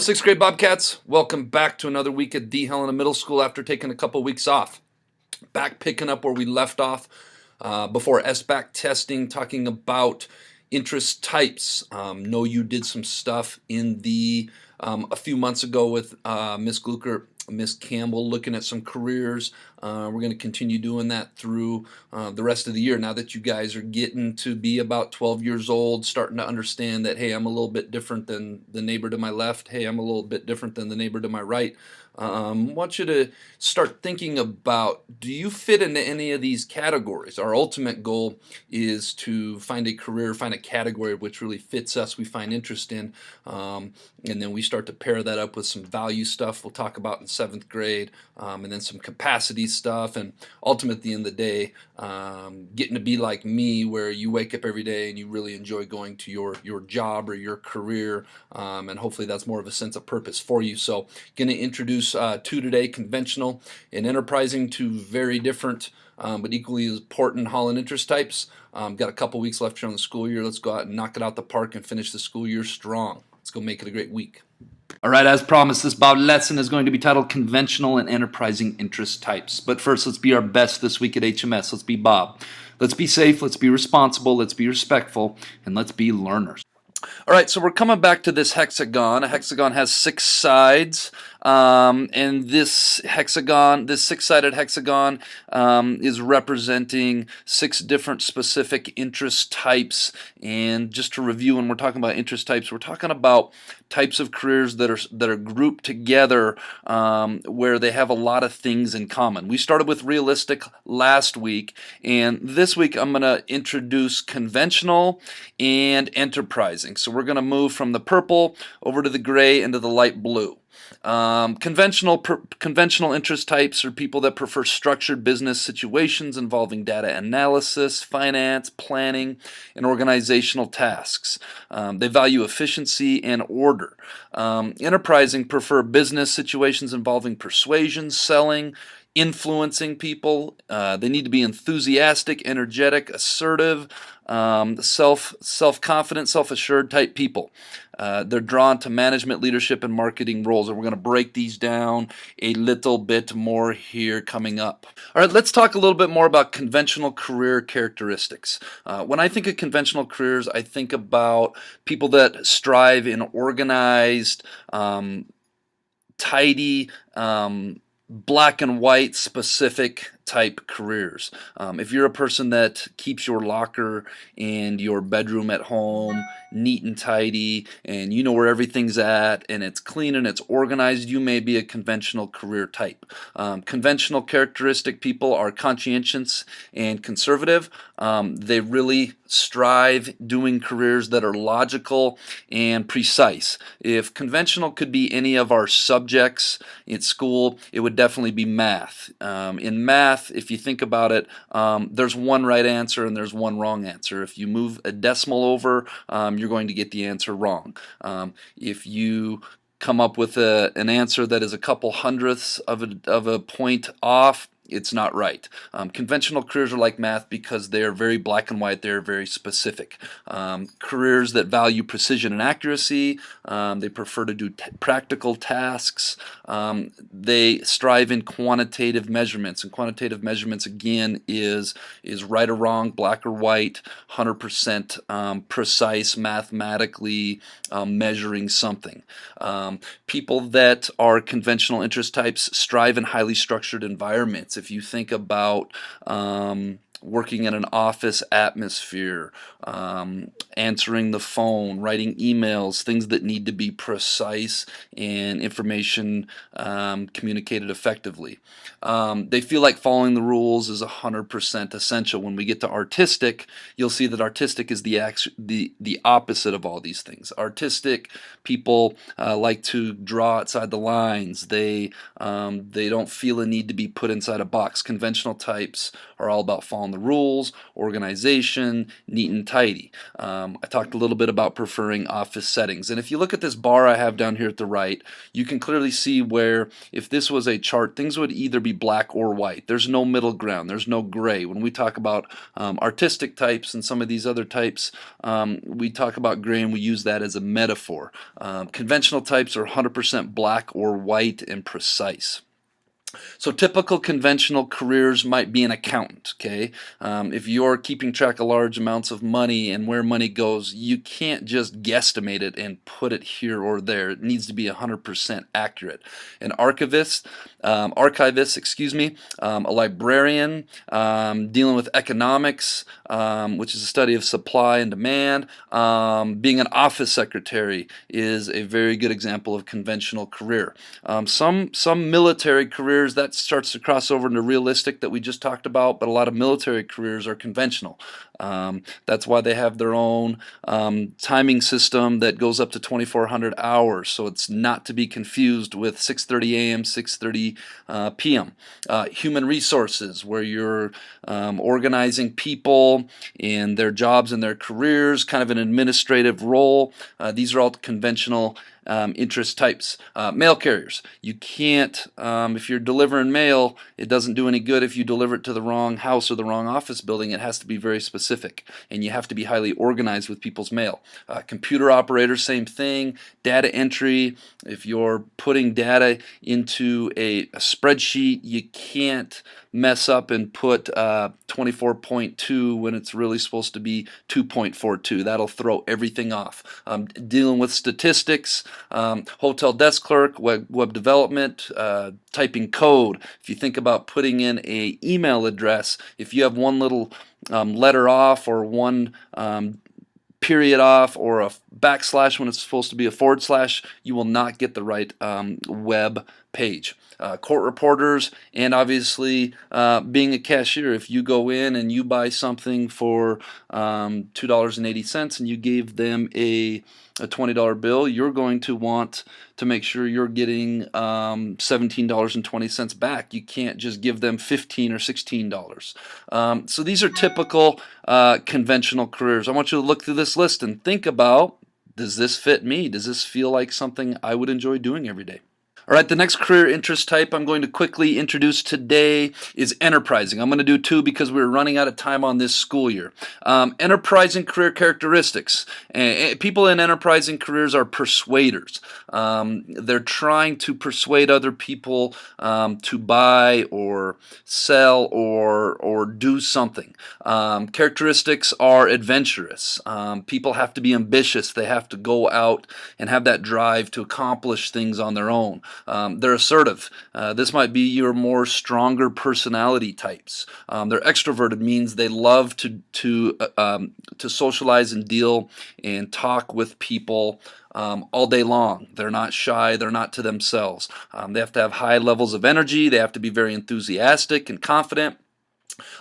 sixth grade Bobcats. Welcome back to another week at D. Helena Middle School after taking a couple weeks off. Back picking up where we left off before SBAC testing, talking about interest types. Know you did some stuff in the a few months ago with Miss Glucker, Miss Campbell, looking at some careers. We're going to continue doing that through the rest of the year. Now that you guys are getting to be about 12 years old, starting to understand that, hey, I'm a little bit different than the neighbor to my left. Hey, I'm a little bit different than the neighbor to my right. I want you to start thinking about, do you fit into any of these categories? Our ultimate goal is to find a career, find a category which really fits us, we find interest in, and then we start to pair that up with some value stuff we'll talk about in 7th grade, and then some capacity stuff, and ultimately at the end of the day, getting to be like me, where you wake up every day and you really enjoy going to your job or your career, and hopefully that's more of a sense of purpose for you. So going to introduce two today: conventional and enterprising, two very different but equally as important Holland interest types. Got a couple weeks left here on the school year. Let's go out and knock it out the park and finish the school year strong. Let's go make it a great week. All right, as promised, this B.O.B lesson is going to be titled Conventional and Enterprising Interest Types. But first, let's be our best this week at HMS. Let's be B.O.B. Let's be safe, let's be responsible, let's be respectful, and let's be learners. All right, so we're coming back to this hexagon. A hexagon has 6 sides, and this hexagon, this 6-sided hexagon, is representing 6 different specific interest types. And just to review, when we're talking about interest types, we're talking about types of careers that are grouped together, where they have a lot of things in common. We started with realistic last week, and this week I'm going to introduce conventional and enterprising. So we're going to move from the purple over to the gray into the light blue. Conventional interest types are people that prefer structured business situations involving data analysis, finance, planning, and organizational tasks. They value efficiency and order. Enterprising prefer business situations involving persuasion, selling, influencing people. They need to be enthusiastic, energetic, assertive, self-confident, self-assured type people. They're drawn to management, leadership, and marketing roles, and we're going to break these down a little bit more here coming up. All right, let's talk a little bit more about conventional career characteristics. When I think of conventional careers, I think about people that strive in organized, tidy, black and white specific type careers. If you're a person that keeps your locker and your bedroom at home neat and tidy, and you know where everything's at, and it's clean and it's organized, you may be a conventional career type. Conventional characteristic people are conscientious and conservative. They really strive doing careers that are logical and precise. If conventional could be any of our subjects in school, it would definitely be math. In math, if you think about it, there's one right answer and there's one wrong answer. If you move a decimal over, you're going to get the answer wrong. If you come up with an answer that is a couple hundredths of a point off, it's not right. Conventional careers are like math because they are very black and white. They're very specific. Careers that value precision and accuracy. They prefer to do practical tasks. They strive in quantitative measurements. And quantitative measurements, again, is right or wrong, black or white, 100% precise, mathematically measuring something. People that are conventional interest types strive in highly structured environments. If you think about working in an office atmosphere, answering the phone, writing emails, things that need to be precise and information communicated effectively. They feel like following the rules is 100% essential. When we get to artistic, you'll see that artistic is the opposite of all these things. Artistic people like to draw outside the lines. They don't feel a need to be put inside a box. Conventional types are all about following the rules, organization, neat and tidy. I talked a little bit about preferring office settings. And if you look at this bar I have down here at the right, you can clearly see where if this was a chart, things would either be black or white. There's no middle ground. There's no gray. When we talk about artistic types and some of these other types, we talk about gray and we use that as a metaphor. Conventional types are 100% black or white and precise. So typical conventional careers might be an accountant, okay? If you're keeping track of large amounts of money and where money goes, you can't just guesstimate it and put it here or there. It needs to be 100% accurate. An archivist, a librarian, dealing with economics, which is a study of supply and demand. Being an office secretary is a very good example of conventional career. Some military careers, that starts to cross over into realistic that we just talked about, but a lot of military careers are conventional. That's why they have their own timing system that goes up to 2,400 hours, so it's not to be confused with 6:30 a.m., 6:30 p.m. Human resources, where you're organizing people in their jobs and their careers, kind of an administrative role. These are all conventional interest types. Mail carriers. You can't, if you're delivering mail, it doesn't do any good if you deliver it to the wrong house or the wrong office building. It has to be very specific, and you have to be highly organized with people's mail. Computer operators, same thing. Data entry. If you're putting data into a spreadsheet, you can't mess up and put 24.2 when it's really supposed to be 2.42. That'll throw everything off. Dealing with statistics, hotel desk clerk, web development, typing code. If you think about putting in an email address, if you have one little letter off or one period off or a backslash when it's supposed to be a forward slash, you will not get the right web page. Court reporters, and obviously being a cashier. If you go in and you buy something for $2.80 and you gave them a $20 bill, you're going to want to make sure you're getting $17.20 back. You can't just give them $15 or $16. So these are typical conventional careers. I want you to look through this list and think about, does this fit me? Does this feel like something I would enjoy doing every day? All right, the next career interest type I'm going to quickly introduce today is enterprising. I'm going to do two because we're running out of time on this school year. Enterprising career characteristics. People in enterprising careers are persuaders. They're trying to persuade other people to buy or sell or do something. Characteristics are adventurous. People have to be ambitious. They have to go out and have that drive to accomplish things on their own. They're assertive. This might be your more stronger personality types. They're extroverted, means they love to socialize and deal and talk with people all day long. They're not shy. They're not to themselves. They have to have high levels of energy. They have to be very enthusiastic and confident.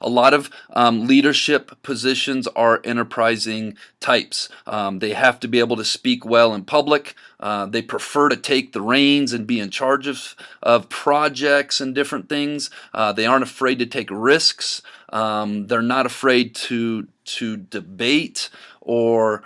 A lot of leadership positions are enterprising types. They have to be able to speak well in public. They prefer to take the reins and be in charge of projects and different things. They aren't afraid to take risks. They're not afraid to debate or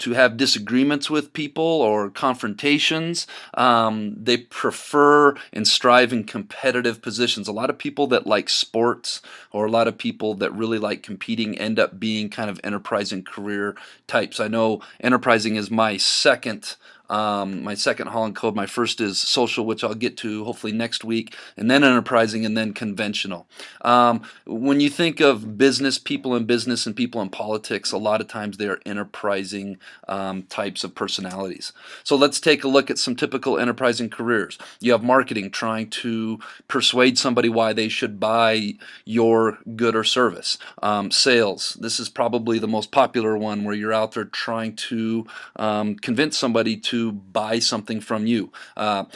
to have disagreements with people or confrontations. They prefer and strive in competitive positions. A lot of people that like sports or a lot of people that really like competing end up being kind of enterprising career types. I know enterprising is my second Holland code. My first is social, which I'll get to hopefully next week, and then enterprising, and then conventional. When you think of business people in business and people in politics, a lot of times they are enterprising types of personalities. So let's take a look at some typical enterprising careers. You have marketing, trying to persuade somebody why they should buy your good or service. Sales, this is probably the most popular one, where you're out there trying to convince somebody to buy something from you.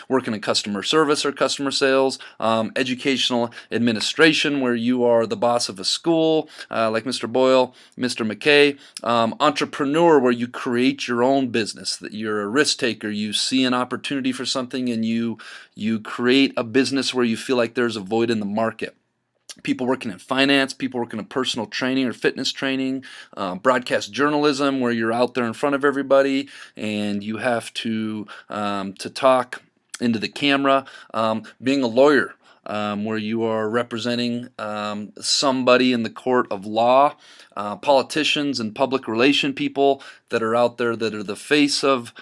Working in customer service or customer sales. Educational administration, where you are the boss of a school, like Mr. Boyle, Mr. McKay. Entrepreneur, where you create your own business, that you're a risk taker. You see an opportunity for something and you create a business where you feel like there's a void in the market. people working in finance, people working in personal training or fitness training, broadcast journalism, where you're out there in front of everybody and you have to talk into the camera, being a lawyer. Where you are representing somebody in the court of law, politicians and public relation people that are out there that are the face of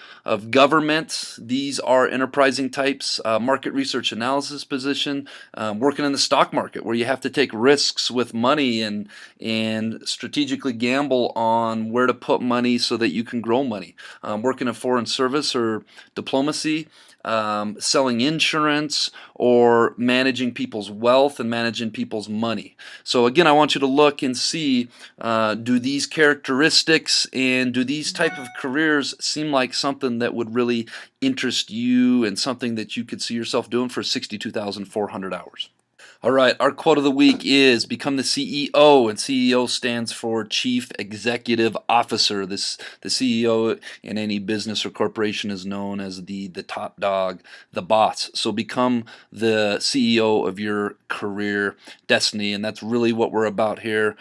government. These are enterprising types. Market research analysis position, working in the stock market where you have to take risks with money and strategically gamble on where to put money so that you can grow money. Working in foreign service or diplomacy, selling insurance, or managing people's wealth and managing people's money. So again, I want you to look and see, do these characteristics and do these type of careers seem like something that would really interest you and something that you could see yourself doing for 62,400 hours. All right, our quote of the week is become the CEO, and CEO stands for Chief Executive Officer. The CEO in any business or corporation is known as the top dog, the boss. So become the CEO of your career destiny, and that's really what we're about here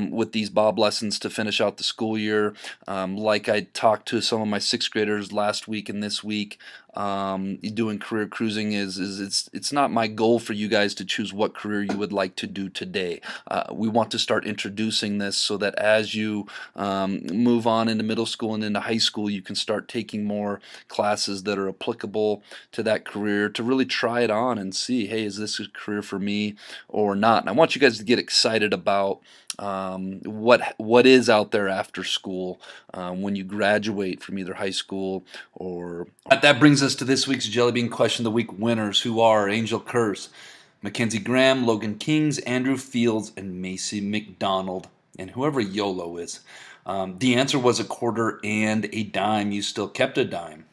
with these Bob lessons to finish out the school year. Like I talked to some of my sixth graders last week and this week, doing career cruising it's not my goal for you guys to choose what career you would like to do today. We want to start introducing this so that as you move on into middle school and into high school, you can start taking more classes that are applicable to that career to really try it on and see, hey, is this a career for me or not? And I want you guys to get excited about what is out there after school when you graduate from either high school or... That brings us to this week's Jellybean Question of the Week winners, who are Angel Kurz, Mackenzie Graham, Logan Kings, Andrew Fields, and Macy McDonald, and whoever YOLO is. The answer was a quarter and a dime. You still kept a dime.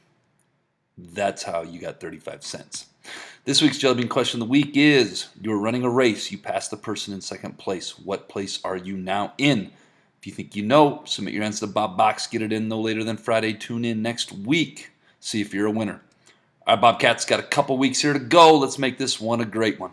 That's how you got 35 cents. This week's Jellybean Question of the Week is, you're running a race. You passed the person in second place. What place are you now in? If you think you know, submit your answer to Bob Box. Get it in no later than Friday. Tune in next week. See if you're a winner. All right, Bobcats, got a couple weeks here to go. Let's make this one a great one.